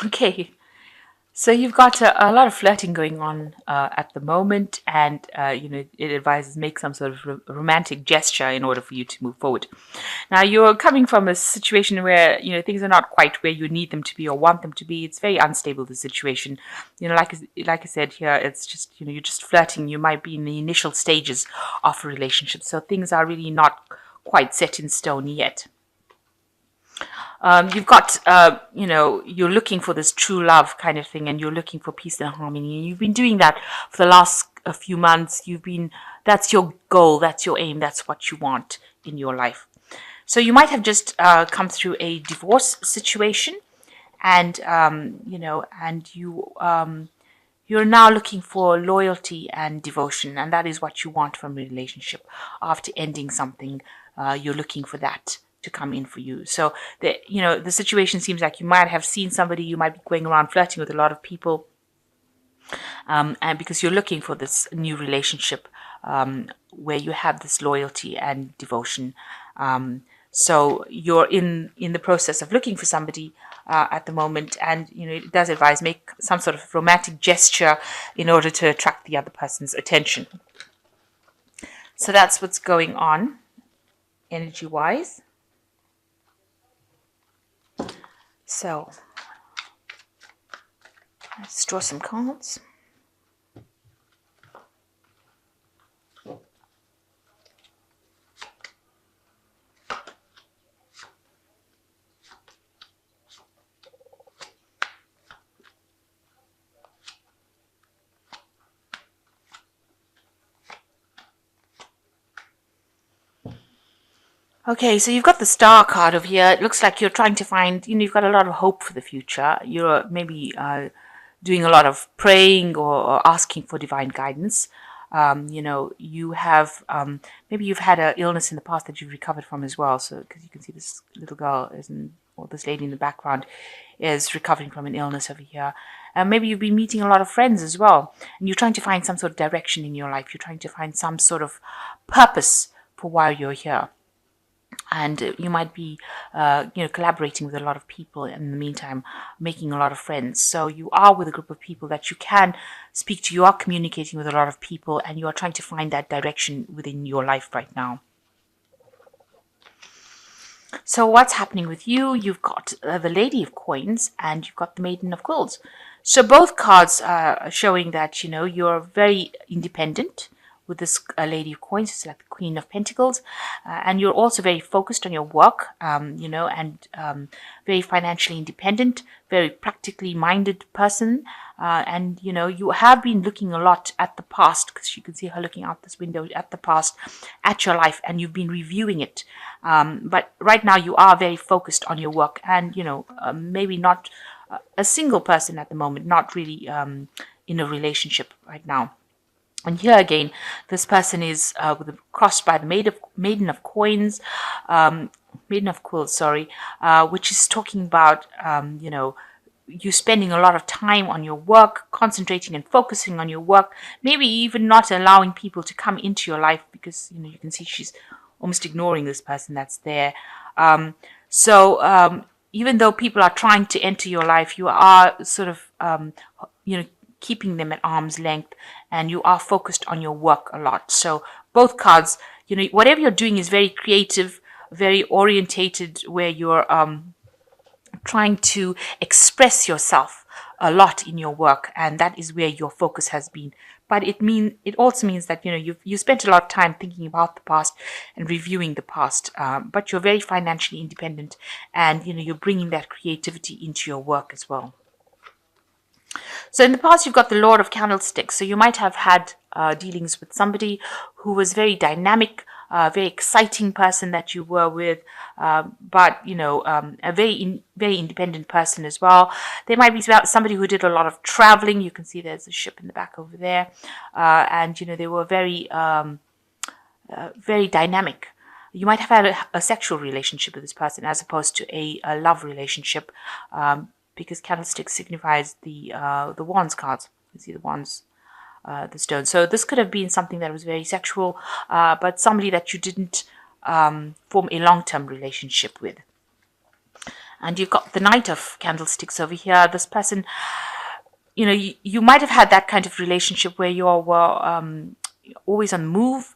Okay, so you've got a lot of flirting going on at the moment, and it advises make some sort of romantic gesture in order for you to move forward. Now, you're coming from a situation where things are not quite where you need them to be or want them to be. It's very unstable, the situation. Like I said here, it's just you're just flirting. You might be in the initial stages of a relationship, so things are really not quite set in stone yet. You've got, you're looking for this true love kind of thing, and you're looking for peace and harmony. And you've been doing that for the last a few months. That's your goal, that's your aim, that's what you want in your life. So you might have just come through a divorce situation, and you're now looking for loyalty and devotion, and that is what you want from a relationship. After ending something, you're looking for that to come in for you. So the situation seems like you might have seen somebody, you might be going around flirting with a lot of people, and because you're looking for this new relationship where you have this loyalty and devotion. So you're in the process of looking for somebody at the moment, and it does advise make some sort of romantic gesture in order to attract the other person's attention. So that's what's going on energy wise. So let's draw some cards. Okay, so you've got the star card over here. It looks like you're trying to find, you've got a lot of hope for the future. You're maybe doing a lot of praying or asking for divine guidance. You have, maybe you've had an illness in the past that you've recovered from as well. So, because you can see this little girl or this lady in the background is recovering from an illness over here. Maybe you've been meeting a lot of friends as well, and you're trying to find some sort of direction in your life. You're trying to find some sort of purpose for why you're here. And you might be collaborating with a lot of people in the meantime, making a lot of friends. So you are with a group of people that you can speak to. You are communicating with a lot of people, and you are trying to find that direction within your life right now. So what's happening with you? You've got the Lady of Coins, and you've got the Maiden of Quills. So both cards are showing that you're very independent. With this Lady of Coins, it's like the Queen of Pentacles, and you're also very focused on your work, and very financially independent, very practically minded person, and you have been looking a lot at the past, because you can see her looking out this window at the past, at your life, and you've been reviewing it. But right now you are very focused on your work, and maybe not a single person at the moment, not really in a relationship right now. And here again, this person is crossed by the Maiden of Coins, Maiden of Quills, sorry, which is talking about, you spending a lot of time on your work, concentrating and focusing on your work, maybe even not allowing people to come into your life, because, you can see she's almost ignoring this person that's there. So even though people are trying to enter your life, you are sort of, keeping them at arm's length, and you are focused on your work a lot. So both cards, whatever you're doing is very creative, very orientated, where you're trying to express yourself a lot in your work, and that is where your focus has been. But it also means that you spent a lot of time thinking about the past and reviewing the past, but you're very financially independent, and you're bringing that creativity into your work as well. So in the past, you've got the Lord of Candlesticks. So you might have had dealings with somebody who was very dynamic, very exciting person that you were with, but a very independent person as well. There might be somebody who did a lot of traveling. You can see there's a ship in the back over there, and they were very very dynamic. You might have had a sexual relationship with this person as opposed to a love relationship. Because candlestick signifies the wands cards. You see the wands, the stone. So this could have been something that was very sexual, but somebody that you didn't form a long-term relationship with. And you've got the Knight of Candlesticks over here. This person, you might have had that kind of relationship where you all were always on the move.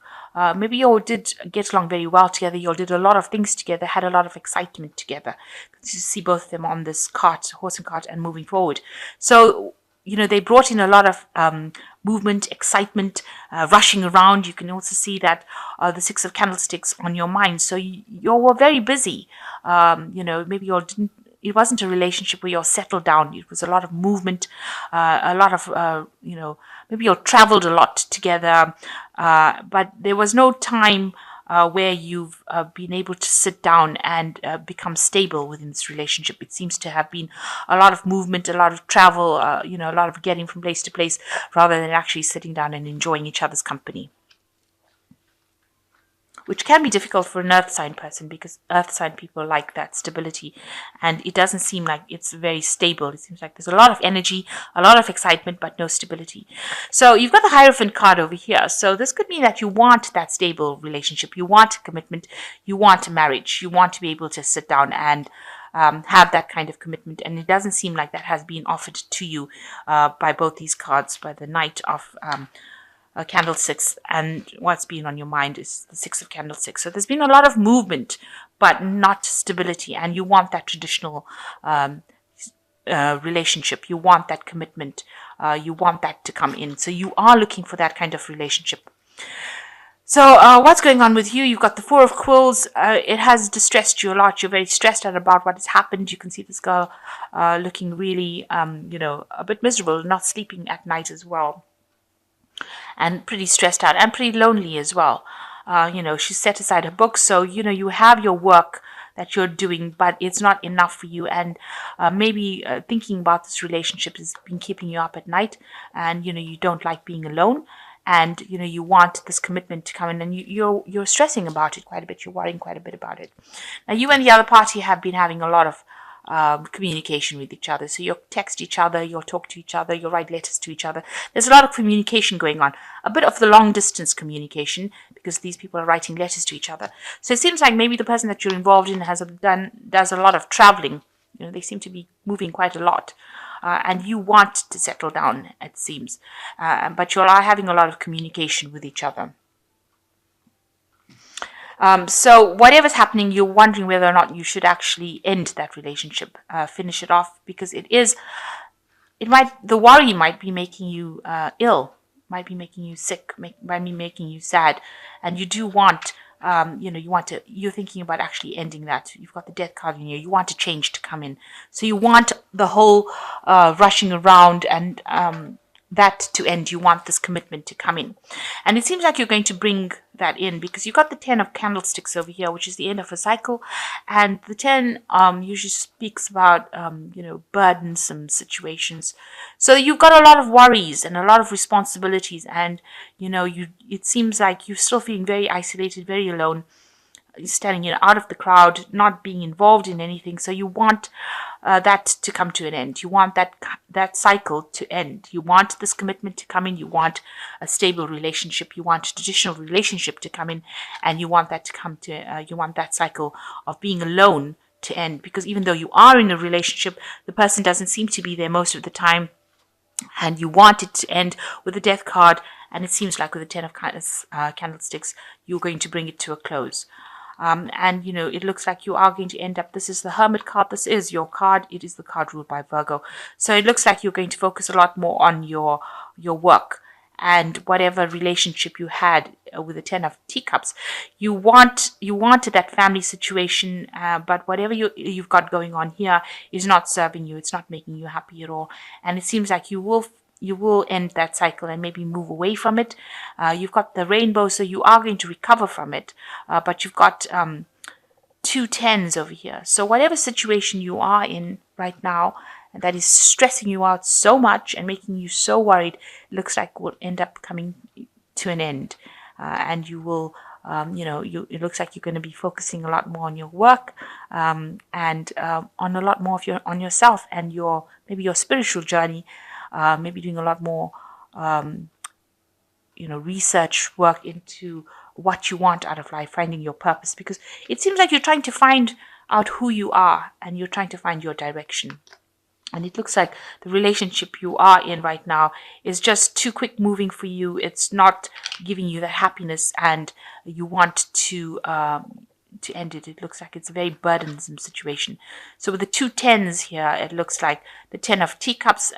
Maybe you all did get along very well together. You all did a lot of things together, had a lot of excitement together. You see both of them on this cart, horse and cart, and moving forward. So, they brought in a lot of movement, excitement, rushing around. You can also see that the Six of Candlesticks on your mind. So you all were very busy. Maybe you all didn't. It wasn't a relationship where you're settled down. It was a lot of movement, a lot of, maybe you traveled a lot together, but there was no time where you've been able to sit down and become stable within this relationship. It seems to have been a lot of movement, a lot of travel, a lot of getting from place to place rather than actually sitting down and enjoying each other's company, which can be difficult for an earth sign person because earth sign people like that stability, and it doesn't seem like it's very stable. It seems like there's a lot of energy, a lot of excitement, but no stability. So you've got the Hierophant card over here. So this could mean that you want that stable relationship, you want a commitment, you want a marriage, you want to be able to sit down and have that kind of commitment, and it doesn't seem like that has been offered to you by both these cards, by the Knight of Candlesticks, and what's been on your mind is the Six of Candlesticks. So there's been a lot of movement, but not stability, and you want that traditional relationship. You want that commitment. You want that to come in. So you are looking for that kind of relationship. So what's going on with you? You've got the Four of Quills. It has distressed you a lot. You're very stressed out about what has happened. You can see this girl looking really, a bit miserable, not sleeping at night as well, and pretty stressed out and pretty lonely as well. She set aside her books, so you have your work that you're doing, but it's not enough for you, and maybe thinking about this relationship has been keeping you up at night, and you don't like being alone, and you want this commitment to come in, and you're stressing about it quite a bit. You're worrying quite a bit about it. Now, you and the other party have been having a lot of communication with each other. So you'll text each other, you'll talk to each other, you'll write letters to each other. There's a lot of communication going on. A bit of the long distance communication because these people are writing letters to each other. So it seems like maybe the person that you're involved in does a lot of traveling. They seem to be moving quite a lot. And you want to settle down, it seems. But you are having a lot of communication with each other. So whatever's happening, you're wondering whether or not you should actually end that relationship, finish it off, because the worry might be making you ill, might be making you sick, might be making you sad, and you do want, you're thinking about actually ending that. You've got the Death card in here. You want a change to come in, so you want the whole rushing around and that to end. You want this commitment to come in, and it seems like you're going to bring that in because you've got the 10 of Candlesticks over here, which is the end of a cycle, and the 10 usually speaks about burdensome situations. So you've got a lot of worries and a lot of responsibilities, and it seems like you're still feeling very isolated, very alone. You're standing out of the crowd, not being involved in anything. So you want that to come to an end. You want that cycle to end. You want this commitment to come in. You want a stable relationship. You want a traditional relationship to come in, and you want that to come to. You want that cycle of being alone to end. Because even though you are in a relationship, the person doesn't seem to be there most of the time, and you want it to end with the Death card. And it seems like with the 10 of Candlesticks, you're going to bring it to a close. And it looks like you are going to end up, this is the Hermit card, this is your card, it is the card ruled by Virgo. So it looks like you're going to focus a lot more on your work and whatever relationship you had with the 10 of Teacups. You wanted that family situation, but whatever you've got going on here is not serving you, it's not making you happy at all. And it seems like you will end that cycle and maybe move away from it. You've got the Rainbow, so you are going to recover from it. But you've got 2 10s over here. So whatever situation you are in right now that is stressing you out so much and making you so worried, looks like will end up coming to an end. And you will, it looks like you're going to be focusing a lot more on your work and on a lot more of on yourself and maybe your spiritual journey. Maybe doing a lot more, research work into what you want out of life, finding your purpose. Because it seems like you're trying to find out who you are and you're trying to find your direction. And it looks like the relationship you are in right now is just too quick moving for you. It's not giving you the happiness, and you want to end it. It looks like it's a very burdensome situation. So with the two tens here, it looks like the 10 of teacups,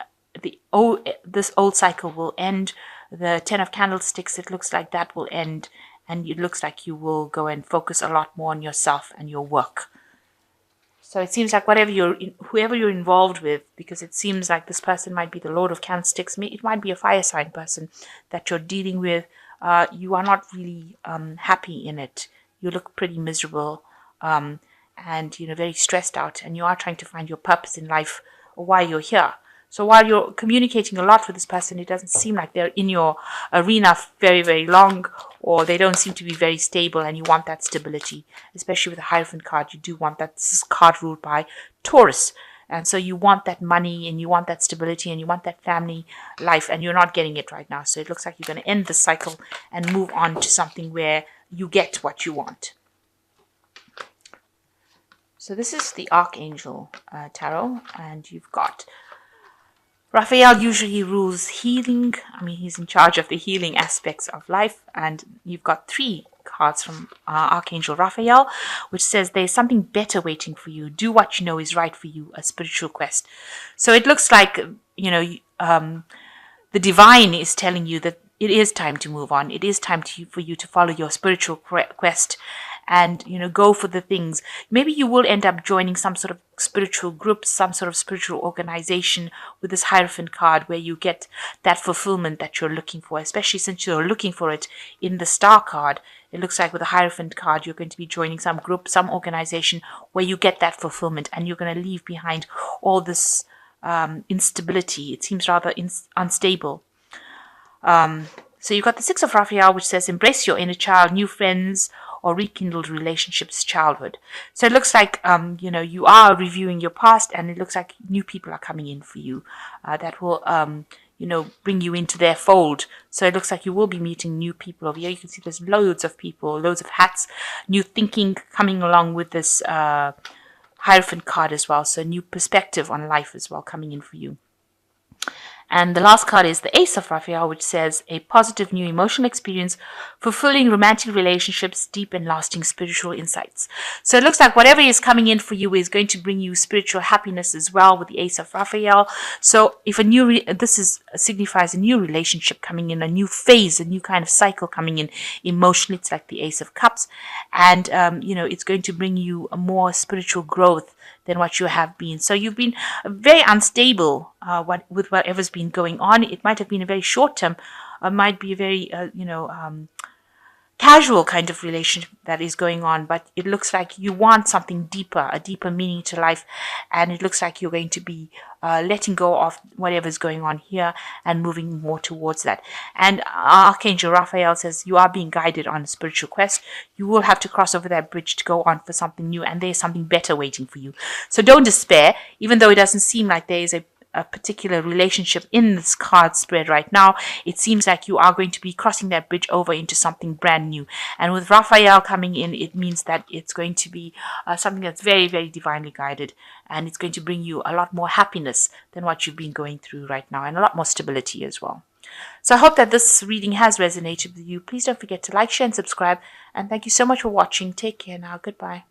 this old cycle will end. The 10 of candlesticks, it looks like that will end. And it looks like you will go and focus a lot more on yourself and your work. So it seems like whoever you're involved with, because it seems like this person might be the Lord of Candlesticks, it might be a fire sign person that you're dealing with. You are not really happy in it. You look pretty miserable, and very stressed out, and you are trying to find your purpose in life or why you're here. So while you're communicating a lot with this person, it doesn't seem like they're in your arena very, very long, or they don't seem to be very stable, and you want that stability, especially with the Hierophant card. You do want that. This is a card ruled by Taurus. And so you want that money, and you want that stability, and you want that family life, and you're not getting it right now. So it looks like you're going to end the cycle and move on to something where you get what you want. So this is the Archangel Tarot, and you've got Raphael. Usually rules healing. He's in charge of the healing aspects of life. And you've got 3 cards from Archangel Raphael, which says there's something better waiting for you. Do what you know is right for you, a spiritual quest. So it looks like, the divine is telling you that it is time to move on. It is time for you to follow your spiritual quest and, go for the things. Maybe you will end up joining some sort of spiritual group, some sort of spiritual organization with this Hierophant card, where you get that fulfillment that you're looking for, especially since you're looking for it in the Star card. It looks like with the Hierophant card, you're going to be joining some group, some organization where you get that fulfillment, and you're going to leave behind all this instability. It seems rather unstable. So you've got the 6 of Raphael, which says embrace your inner child, new friends, or rekindled relationships, childhood. So it looks like, you are reviewing your past, and it looks like new people are coming in for you that will, bring you into their fold. So it looks like you will be meeting new people over here. You can see there's loads of people, loads of hats, new thinking coming along with this Hierophant card as well. So new perspective on life as well coming in for you. And the last card is the Ace of Raphael, which says a positive new emotional experience, fulfilling romantic relationships, deep and lasting spiritual insights. So it looks like whatever is coming in for you is going to bring you spiritual happiness as well with the Ace of Raphael. So if this signifies a new relationship coming in, a new phase, a new kind of cycle coming in emotionally. It's like the Ace of Cups, and it's going to bring you a more spiritual growth than what you have been. So you've been very unstable with whatever's been going on. It might have been a very short term, might be a very casual kind of relationship that is going on, but it looks like you want something deeper, a deeper meaning to life, and it looks like you're going to be letting go of whatever's going on here and moving more towards that. And Archangel Raphael says you are being guided on a spiritual quest. You will have to cross over that bridge to go on for something new, and there's something better waiting for you. So don't despair, even though it doesn't seem like there is a particular relationship in this card spread right now. It seems like you are going to be crossing that bridge over into something brand new. And with Raphael coming in, it means that it's going to be something that's very, very divinely guided. And it's going to bring you a lot more happiness than what you've been going through right now, and a lot more stability as well. So I hope that this reading has resonated with you. Please don't forget to like, share, and subscribe. And thank you so much for watching. Take care now. Goodbye.